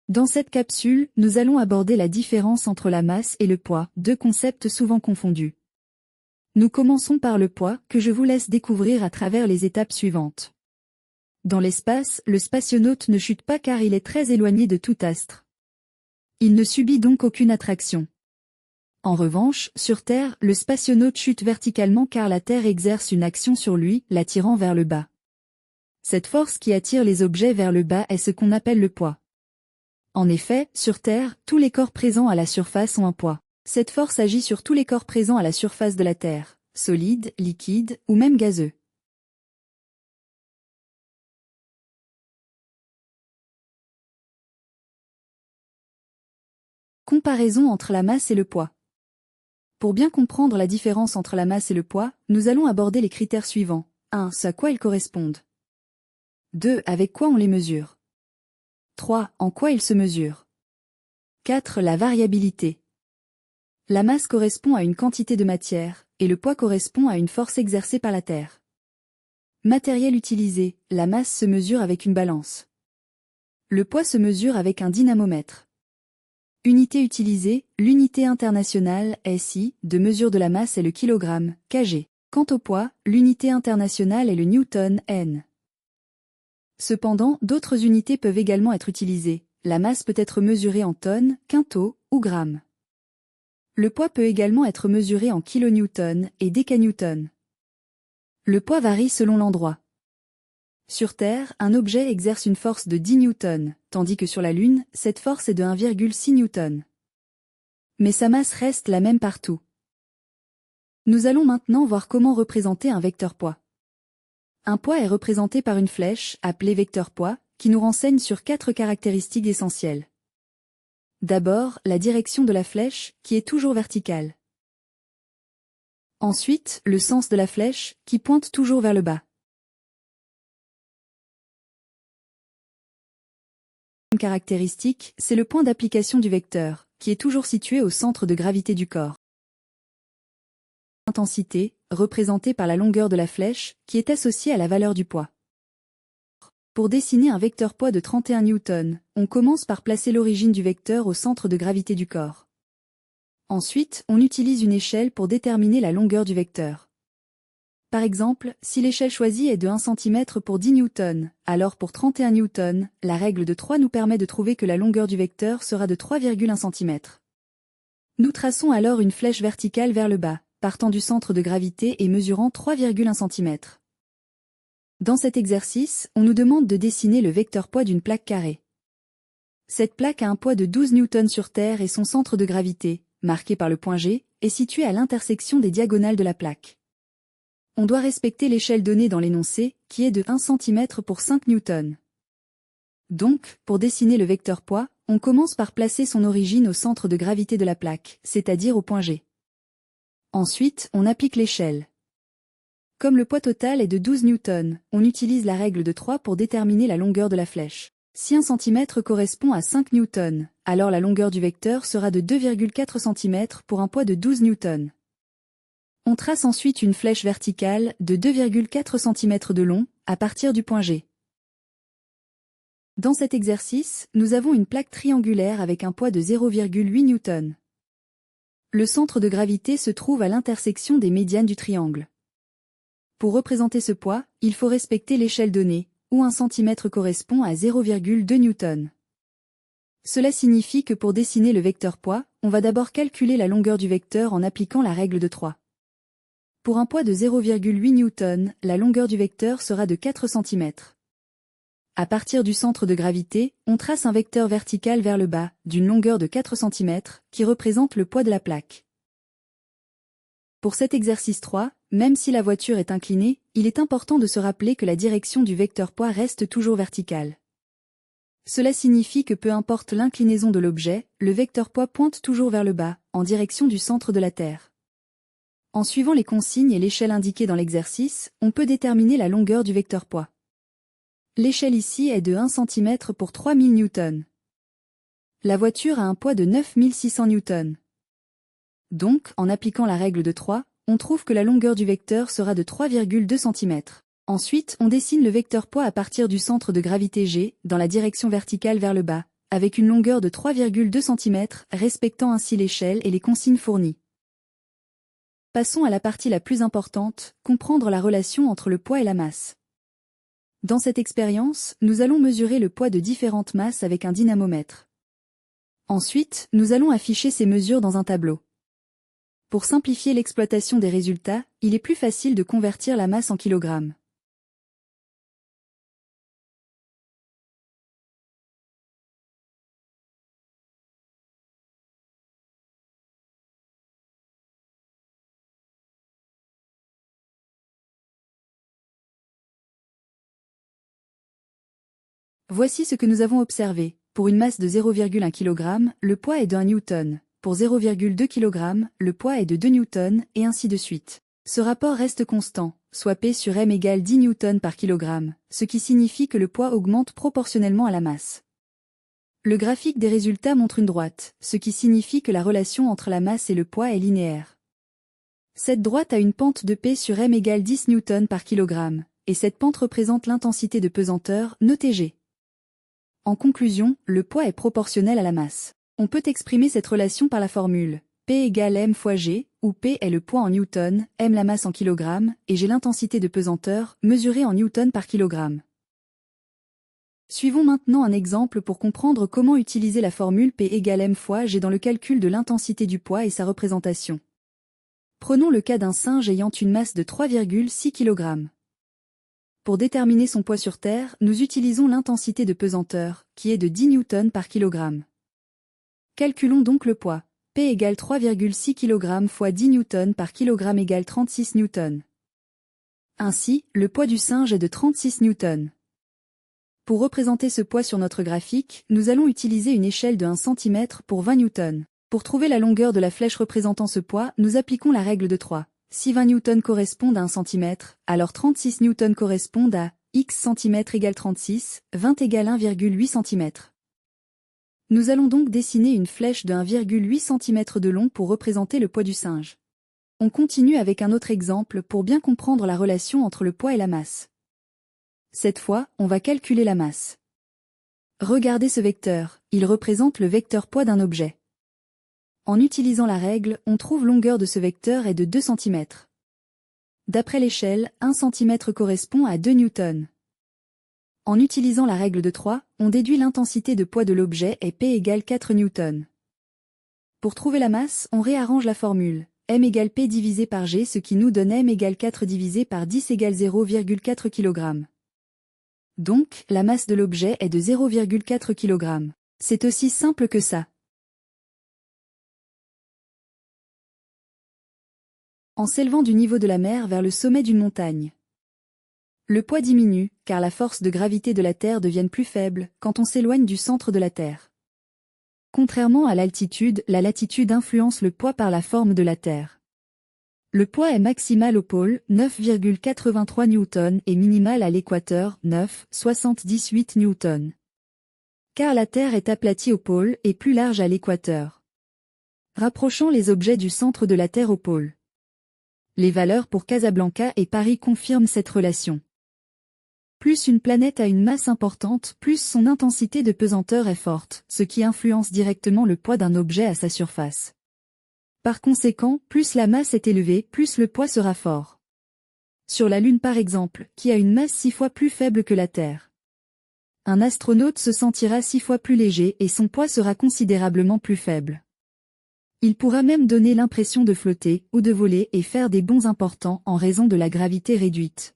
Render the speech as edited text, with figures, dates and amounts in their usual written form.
Dans cette capsule, nous allons aborder la différence entre la masse et le poids, deux concepts souvent confondus. Nous commençons par le poids, que je vous laisse découvrir à travers les étapes suivantes. Dans l'espace, le spationaute ne chute pas car il est très éloigné de tout astre. Il ne subit donc aucune attraction. En revanche, sur Terre, le spationaute chute verticalement car la Terre exerce une action sur lui, l'attirant vers le bas. Cette force qui attire les objets vers le bas est ce qu'on appelle le poids. En effet, sur Terre, tous les corps présents à la surface ont un poids. Cette force agit sur tous les corps présents à la surface de la Terre, solides, liquides ou même gazeux. Comparaison entre la masse et le poids. Pour bien comprendre la différence entre la masse et le poids, nous allons aborder les critères suivants. 1. À quoi ils correspondent. 2. Avec quoi on les mesure. 3. En quoi ils se mesurent. 4. La variabilité. La masse correspond à une quantité de matière, et le poids correspond à une force exercée par la Terre. Matériel utilisé, la masse se mesure avec une balance. Le poids se mesure avec un dynamomètre. Unité utilisée, l'unité internationale, SI, de mesure de la masse est le kilogramme, kg. Quant au poids, l'unité internationale est le newton, N. Cependant, d'autres unités peuvent également être utilisées. La masse peut être mesurée en tonnes, quintaux ou grammes. Le poids peut également être mesuré en kilonewtons et décanewtons. Le poids varie selon l'endroit. Sur Terre, un objet exerce une force de 10 newtons, tandis que sur la Lune, cette force est de 1,6 newton. Mais sa masse reste la même partout. Nous allons maintenant voir comment représenter un vecteur poids. Un poids est représenté par une flèche, appelée vecteur poids, qui nous renseigne sur 4 caractéristiques essentielles. D'abord, la direction de la flèche, qui est toujours verticale. Ensuite, le sens de la flèche, qui pointe toujours vers le bas. Une caractéristique, c'est le point d'application du vecteur, qui est toujours situé au centre de gravité du corps. Intensité, représentée par la longueur de la flèche, qui est associée à la valeur du poids. Pour dessiner un vecteur poids de 31 newtons, on commence par placer l'origine du vecteur au centre de gravité du corps. Ensuite, on utilise une échelle pour déterminer la longueur du vecteur. Par exemple, si l'échelle choisie est de 1 cm pour 10 newtons, alors pour 31 newtons, la règle de 3 nous permet de trouver que la longueur du vecteur sera de 3,1 cm. Nous traçons alors une flèche verticale vers le bas, partant du centre de gravité et mesurant 3,1 cm. Dans cet exercice, on nous demande de dessiner le vecteur poids d'une plaque carrée. Cette plaque a un poids de 12 newtons sur Terre et son centre de gravité, marqué par le point G, est situé à l'intersection des diagonales de la plaque. On doit respecter l'échelle donnée dans l'énoncé, qui est de 1 cm pour 5 newtons. Donc, pour dessiner le vecteur poids, on commence par placer son origine au centre de gravité de la plaque, c'est-à-dire au point G. Ensuite, on applique l'échelle. Comme le poids total est de 12 newtons, on utilise la règle de 3 pour déterminer la longueur de la flèche. Si 1 cm correspond à 5 newtons, alors la longueur du vecteur sera de 2,4 cm pour un poids de 12 newtons. On trace ensuite une flèche verticale de 2,4 cm de long, à partir du point G. Dans cet exercice, nous avons une plaque triangulaire avec un poids de 0,8 newton. Le centre de gravité se trouve à l'intersection des médianes du triangle. Pour représenter ce poids, il faut respecter l'échelle donnée, où 1 cm correspond à 0,2 newton. Cela signifie que pour dessiner le vecteur poids, on va d'abord calculer la longueur du vecteur en appliquant la règle de 3. Pour un poids de 0,8 newton, la longueur du vecteur sera de 4 cm. À partir du centre de gravité, on trace un vecteur vertical vers le bas, d'une longueur de 4 cm, qui représente le poids de la plaque. Pour cet exercice 3, même si la voiture est inclinée, il est important de se rappeler que la direction du vecteur poids reste toujours verticale. Cela signifie que peu importe l'inclinaison de l'objet, le vecteur poids pointe toujours vers le bas, en direction du centre de la Terre. En suivant les consignes et l'échelle indiquée dans l'exercice, on peut déterminer la longueur du vecteur poids. L'échelle ici est de 1 cm pour 3000 newtons. La voiture a un poids de 9600 newtons. Donc, en appliquant la règle de 3, on trouve que la longueur du vecteur sera de 3,2 cm. Ensuite, on dessine le vecteur poids à partir du centre de gravité G, dans la direction verticale vers le bas, avec une longueur de 3,2 cm, respectant ainsi l'échelle et les consignes fournies. Passons à la partie la plus importante, comprendre la relation entre le poids et la masse. Dans cette expérience, nous allons mesurer le poids de différentes masses avec un dynamomètre. Ensuite, nous allons afficher ces mesures dans un tableau. Pour simplifier l'exploitation des résultats, il est plus facile de convertir la masse en kilogrammes. Voici ce que nous avons observé. Pour une masse de 0,1 kg, le poids est de 1 Newton. Pour 0,2 kg, le poids est de 2 Newton, et ainsi de suite. Ce rapport reste constant, soit P sur M égale 10 Newton par kilogramme, ce qui signifie que le poids augmente proportionnellement à la masse. Le graphique des résultats montre une droite, ce qui signifie que la relation entre la masse et le poids est linéaire. Cette droite a une pente de P sur M égale 10 Newton par kilogramme, et cette pente représente l'intensité de pesanteur, notée G. En conclusion, le poids est proportionnel à la masse. On peut exprimer cette relation par la formule P égale M fois G, où P est le poids en newton, M la masse en kilogrammes, et G l'intensité de pesanteur, mesurée en newton par kilogramme. Suivons maintenant un exemple pour comprendre comment utiliser la formule P égale M fois G dans le calcul de l'intensité du poids et sa représentation. Prenons le cas d'un singe ayant une masse de 3,6 kg. Pour déterminer son poids sur Terre, nous utilisons l'intensité de pesanteur, qui est de 10 Newton par kilogramme. Calculons donc le poids. P égale 3,6 kg fois 10 Newton par kilogramme égale 36 Newton. Ainsi, le poids du singe est de 36 Newton. Pour représenter ce poids sur notre graphique, nous allons utiliser une échelle de 1 cm pour 20 Newton. Pour trouver la longueur de la flèche représentant ce poids, nous appliquons la règle de 3. Si 20 Newton correspondent à 1 cm, alors 36 Newton correspondent à x cm égale 36, 20 égale 1,8 cm. Nous allons donc dessiner une flèche de 1,8 cm de long pour représenter le poids du singe. On continue avec un autre exemple pour bien comprendre la relation entre le poids et la masse. Cette fois, on va calculer la masse. Regardez ce vecteur, il représente le vecteur poids d'un objet. En utilisant la règle, on trouve longueur de ce vecteur est de 2 cm. D'après l'échelle, 1 cm correspond à 2 Newton. En utilisant la règle de 3, on déduit l'intensité de poids de l'objet est P égale 4 Newton. Pour trouver la masse, on réarrange la formule. M égale P divisé par G, ce qui nous donne M égale 4 divisé par 10 égale 0,4 kg. Donc, la masse de l'objet est de 0,4 kg. C'est aussi simple que ça. En s'élevant du niveau de la mer vers le sommet d'une montagne. Le poids diminue, car la force de gravité de la Terre devient plus faible quand on s'éloigne du centre de la Terre. Contrairement à l'altitude, la latitude influence le poids par la forme de la Terre. Le poids est maximal au pôle, 9,83 Newton, et minimal à l'équateur, 9,78 Newton. Car la Terre est aplatie au pôle et plus large à l'équateur. Rapprochons les objets du centre de la Terre au pôle. Les valeurs pour Casablanca et Paris confirment cette relation. Plus une planète a une masse importante, plus son intensité de pesanteur est forte, ce qui influence directement le poids d'un objet à sa surface. Par conséquent, plus la masse est élevée, plus le poids sera fort. Sur la Lune par exemple, qui a une masse 6 fois plus faible que la Terre. Un astronaute se sentira 6 fois plus léger et son poids sera considérablement plus faible. Il pourra même donner l'impression de flotter ou de voler et faire des bonds importants en raison de la gravité réduite.